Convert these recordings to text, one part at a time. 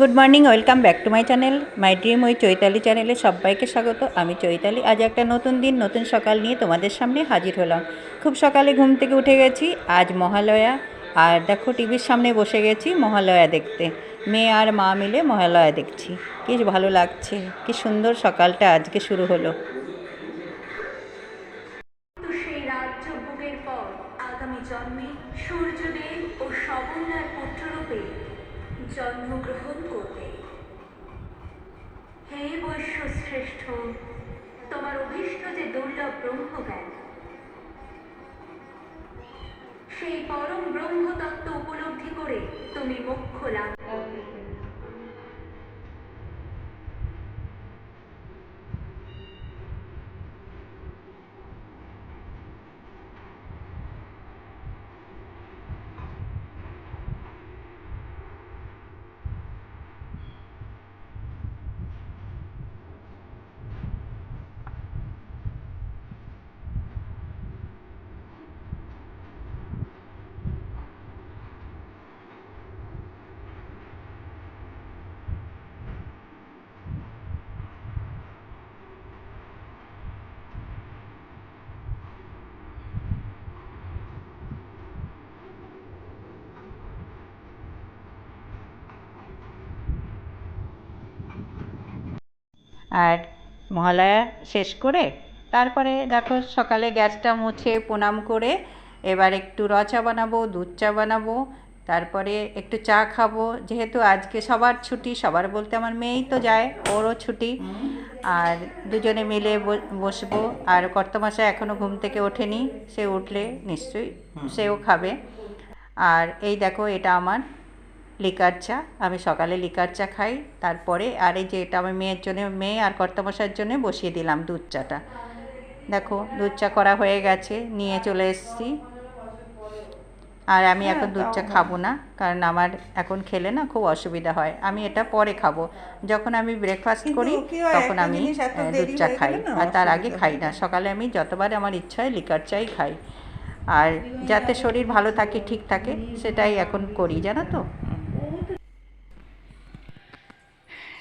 Good morning, welcome back to my channel my dream ওই চৈতালি চ্যানেলে সবাইকে স্বাগত। আমি চৈতালি। আজ একটা নতুন দিন, নতুন সকাল নিয়ে তোমাদের সামনে হাজির হলাম। খুব সকালে ঘুম থেকে উঠে গেছি। আজ মহালয়া, আর দেখো টিভির সামনে বসে গেছি মহালয়া দেখতে। মেয়ে আর মা মিলে মহালয়া দেখছি। কি ভালো লাগছে, কি সুন্দর সকালটা আজকে শুরু হলো। সেই রাজ্য ভোগের পর আগামী জন্মে সূর্যদেব ও শবন্যার পুত্ররূপে জন্মগ্রহণ করবে। হে বৈশ্য শ্রেষ্ঠ, তোমার অভীষ্ট যে দুর্লভ ব্রহ্মজ্ঞান, সেই পরম ব্রহ্মতত্ত্ব উপলব্ধি করে তুমি মোক্ষ লাভ করবে। আর মহালয়া শেষ করে তারপরে দেখো সকালে গ্যাসটা মুছে প্রণাম করে এবার একটু র চা বানাবো, দুধ চা বানাবো, তারপরে একটু চা খাবো। যেহেতু আজকে সবার ছুটি, সবার বলতে আমার মেয়েই তো যায়, ওরও ছুটি। আর দুজনে মিলে বসবো। আর কর্তামশাই এখনও ঘুম থেকে ওঠেনি, সে উঠলে নিশ্চয়ই সেও খাবে। আর এই দেখো, এটা আমার লিকার চা। আমি সকালে লিকার চা খাই। তারপরে আর এই যে এটা আমার মেয়ের জন্য, মেয়ে আর কর্তামশাইয়ের জন্য বসিয়ে দিলাম দুধ চাটা। দেখো দুধ চা করা হয়ে গেছে, নিয়ে চলে এসেছি। আর আমি এখন দুধ চা খাবো না, কারণ আমার এখন খেলে না খুব অসুবিধা হয়। আমি এটা পরে খাবো, যখন আমি ব্রেকফাস্ট করি তখন আমি দুধ চা খাই, আর তার আগে খাই না। সকালে আমি যতবার আমার ইচ্ছা হয় লিকার চাই খাই। আর যাতে শরীর ভালো থাকে, ঠিক থাকে, সেটাই এখন করি, জানো তো।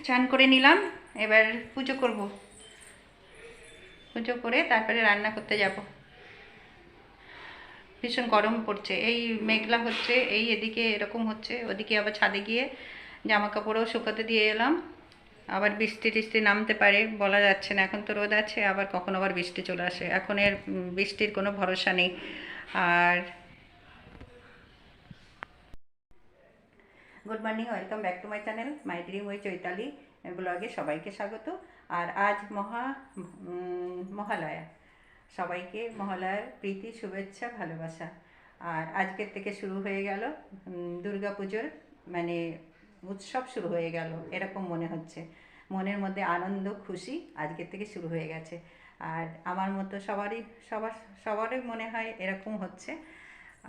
চান করে নিলাম, এবার পুজো করব। পুজো করে তারপরে রান্না করতে যাব। ভীষণ গরম পড়ছে, এই মেঘলা হচ্ছে, এই এদিকে এরকম হচ্ছে, ওদিকে আবার ছাদে গিয়ে জামা কাপড়ও শুকাতে দিয়ে এলাম। আবার বৃষ্টি টিষ্টি নামতে পারে, বলা যাচ্ছে না। এখন তো রোদ আছে, আবার কখনো আবার বৃষ্টি চলে আসে। এখন এর বৃষ্টির কোনো ভরসা নেই। আর good morning, welcome back to my channel my dream ওই চৈতালি ব্লগে সবাইকে স্বাগত। আর আজ মহালয়া। সবাইকে মহালয়ার প্রীতি, শুভেচ্ছা, ভালোবাসা। আর আজকের থেকে শুরু হয়ে গেল দুর্গা পুজোর মানে উৎসব শুরু হয়ে গেল, এরকম মনে হচ্ছে। মনের মধ্যে আনন্দ, খুশি আজকের থেকে শুরু হয়ে গেছে। আর আমার মতো সবারই মনে হয় এরকম হচ্ছে।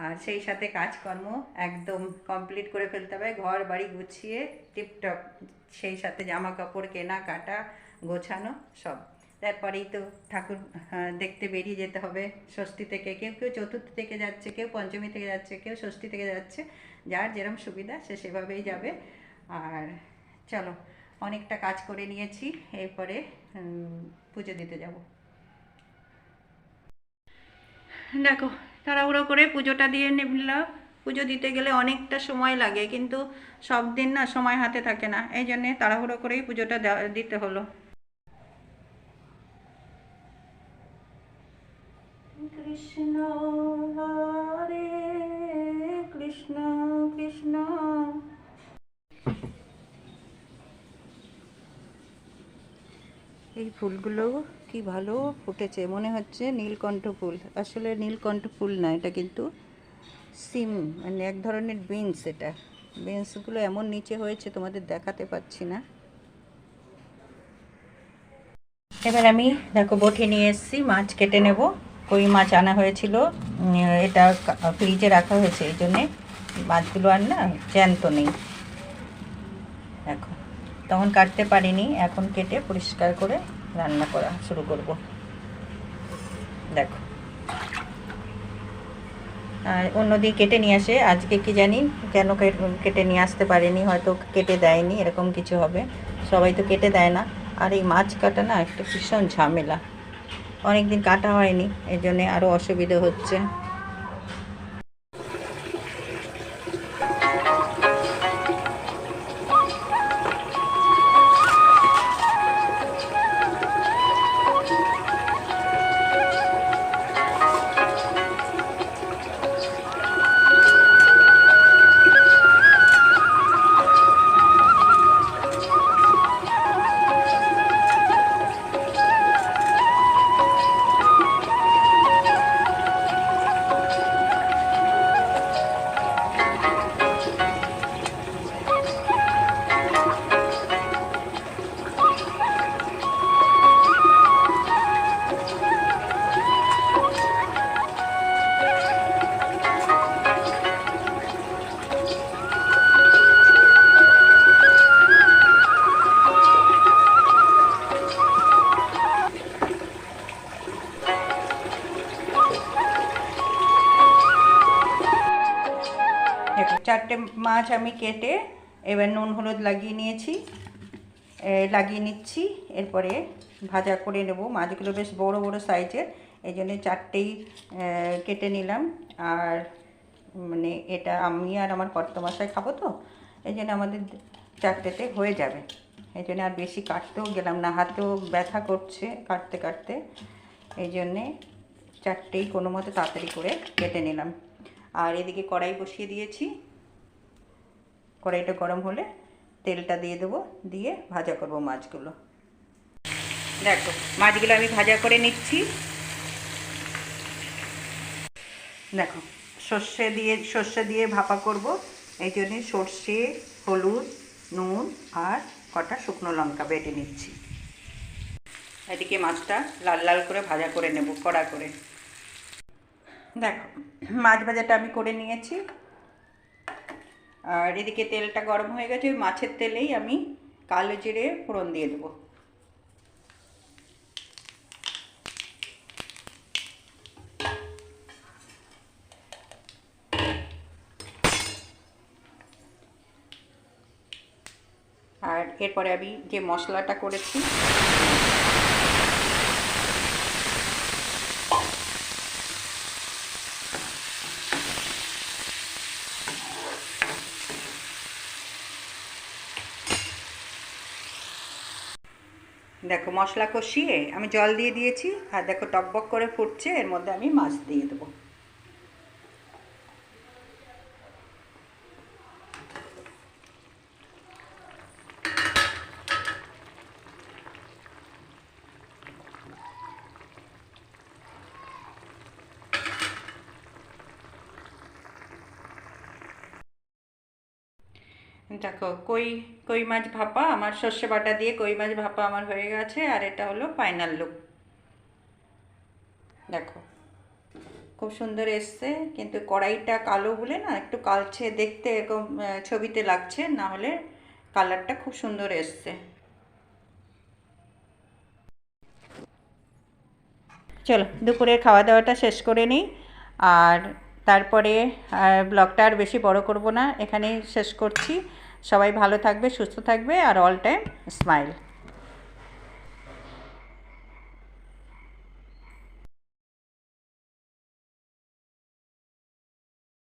আর সেই সাথে কাজকর্ম একদম কমপ্লিট করে ফেলতে হবে, ঘর বাড়ি গুছিয়ে টিপটপ, সেই সাথে জামা কাপড় কেনা কাটা, গোছানো সব। তারপরেই তো ঠাকুর দেখতে বেরিয়ে যেতে হবে। ষষ্ঠী থেকে কেউ কেউ চতুর্থী থেকে যাচ্ছে, কেউ পঞ্চমী থেকে যাচ্ছে, কেউ ষষ্ঠী থেকে যাচ্ছে। যার যেরকম সুবিধা সে সেভাবেই যাবে। আর চলো, অনেকটা কাজ করে নিয়েছি, এরপরে পুজো দিতে যাব। দেখো, তাড়াহুড়ো করে পুজোটা দিয়ে নিলাম। পুজো দিতে গেলে অনেকটা সময় লাগে, কিন্তু সব দিন না সময় হাতে থাকে না, এই জন্যে তাড়াহুড়ো করেই পুজোটা দিতে হলো। কৃষ্ণ হরে কৃষ্ণ কৃষ্ণ। এই ফুলগুলো কি ভালো ফুটেছে, মনে হচ্ছে নীলকণ্ঠ ফুল। আসলে নীলকণ্ঠ ফুল না, এটা কিন্তু সিম, মানে এক ধরনের বিনস। এটা বিনসগুলো এমন নিচে হয়েছে, তোমাদের দেখাতে পাচ্ছি না। এবার আমি দেখো বটি নিয়ে এসেছি, মাছ কেটে নেব। কই মাছ আনা হয়েছিল, এটা ফ্রিজে রাখা হয়েছে, এই জন্যে মাছগুলো আর না জ্যান্ত নেই। দেখো, তখন কাটতে পারিনি, এখন কেটে পরিষ্কার করে রান্না করা শুরু করব। দেখো, আর অন্যদিন কেটে নিয়ে আসে, আজকে কি জানি কেন কেটে নিয়ে আসতে পারেনি, হয়তো কেটে দেয়নি, এরকম কিছু হবে। সবাই তো কেটে দেয় না। আর এই মাছ কাটা না একটা ভীষণ ঝামেলা, অনেক দিন কাটা হয়নি, এই জন্যে আরও অসুবিধে হচ্ছে। দেখো 4টে মাছ আমি কেটে এবার নুন হলুদ লাগিয়ে নিয়েছি, লাগিয়ে নিচ্ছি। এরপরে ভাজা করে নেব। মাছগুলো বেশ বড় বড় সাইজের, এই জন্য 4টেই কেটে নিলাম। আর মানে এটা আমি আর আমার কর্তামশাই খাবো, তো এই জন্য আমাদের 4টেতে হয়ে যাবে। এই জন্য আর বেশি কাটতেও গেলাম না, হাতেও ব্যথা করছে কাটতে কাটতে, এই জন্যে 4টেই কোনো মতো তাড়াতাড়ি করে কেটে নিলাম। আর এদিকে কড়াই বসিয়ে দিয়েছি, কড়াইটা গরম হলে তেলটা দিয়ে দেবো, দিয়ে ভাজা করব মাছগুলো। দেখো মাছগুলো আমি ভাজা করে নিচ্ছি। দেখো সর্ষে দিয়ে ভাপা করব, এই জন্যে সর্ষে, হলুদ, নুন আর কটা শুকনো লঙ্কা বেটে নিচ্ছি। এদিকে মাছটা লাল লাল করে ভাজা করে নেব কড়া করে। দেখো মাছ ভাজাটা আমি করে নিয়েছি। আর এদিকে তেলটা গরম হয়ে গেছে, ওই মাছের তেলেই আমি কালো জিরে ফোড়ন দিয়ে দেবো। আর এরপরে আমি যে মশলাটা করেছি দেখো, মশলা কষিয়ে আমি জল দিয়ে দিয়েছি, আর দেখো টকবক করে ফুটছে, এর মধ্যে আমি মাছ দিয়ে দেবো। দেখো কই মাছ ভাপা আমার, সর্ষে বাটা দিয়ে কই মাছ ভাপা আমার হয়ে গেছে। আর এটা হলো ফাইনাল লুক। দেখো খুব সুন্দর এসছে, কিন্তু কড়াইটা কালো বলে না একটু কালচে দেখতে, এরকম ছবিতে লাগছে, না হলে কালারটা খুব সুন্দর এসছে। চলো দুপুরের খাওয়া দাওয়াটা শেষ করে নিই, আর তারপরে ব্লগটা আর বেশি বড় করব না, এখানেই শেষ করছি। সবাই ভালো থাকবে, সুস্থ থাকবে, আর অল টাইম স্মাইল।